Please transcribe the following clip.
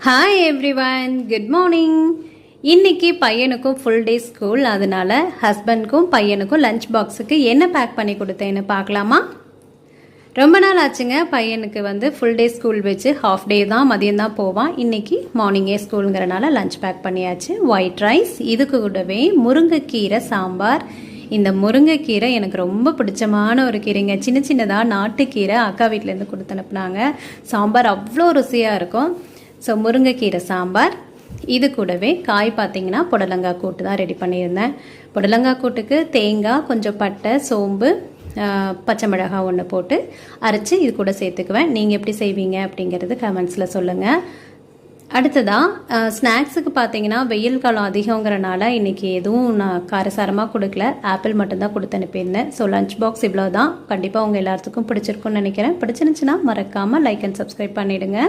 Hi everyone, good morning. இன்னைக்கு பையனுக்கும் full day school, அதனால ஹஸ்பண்ட்க்கும் பையனுக்கும் லஞ்ச் பாக்ஸுக்கு என்ன பேக் பண்ணி கொடுத்தேன்னு பார்க்கலாமா? ரொம்ப நாள் ஆச்சுங்க. பையனுக்கு ஃபுல் டே ஸ்கூல் வச்சு ஹாஃப் டே தான், மதியம் தான் போவான். இன்னைக்கு மார்னிங்கே ஸ்கூலுங்கிறனால லஞ்ச் பேக் பண்ணியாச்சு. ஒயிட் ரைஸ், இதுக்கு கூடவே முருங்கைக்கீரை சாம்பார். இந்த முருங்கைக்கீரை எனக்கு ரொம்ப பிடிச்சமான ஒரு கீரைங்க. சின்ன சின்னதாக நாட்டுக்கீரை அக்கா வீட்டிலேருந்து கொடுத்து அனுப்புனாங்க. சாம்பார் அவ்வளோ ருசியாக இருக்கும். ஸோ முருங்கைக்கீரை சாம்பார். இது கூடவே காய் பார்த்திங்கன்னா புடலங்காய் கூட்டு தான் ரெடி பண்ணியிருந்தேன். புடலங்காய் கூட்டுக்கு தேங்காய், கொஞ்சம் பட்டை, சோம்பு, பச்சை மிளகாய் ஒன்று போட்டு அரைச்சி இது கூட சேர்த்துக்குவேன். நீங்கள் எப்படி செய்வீங்க அப்படிங்கிறது கமெண்ட்ஸில் சொல்லுங்கள். அடுத்ததாக ஸ்நாக்ஸுக்கு பார்த்தீங்கன்னா வெயில் காலம் அதிகங்கிறனால இன்றைக்கி எதுவும் நான் காரசாரமாக கொடுக்கல. ஆப்பிள் மட்டும்தான் கொடுத்து அனுப்பியிருந்தேன். ஸோ லஞ்ச் பாக்ஸ் இவ்வளோ தான். கண்டிப்பாக உங்கள் எல்லாத்துக்கும் பிடிச்சிருக்குன்னு நினைக்கிறேன். பிடிச்சிருந்துச்சுன்னா மறக்காமல் லைக் அண்ட் சப்ஸ்கிரைப் பண்ணிவிடுங்க.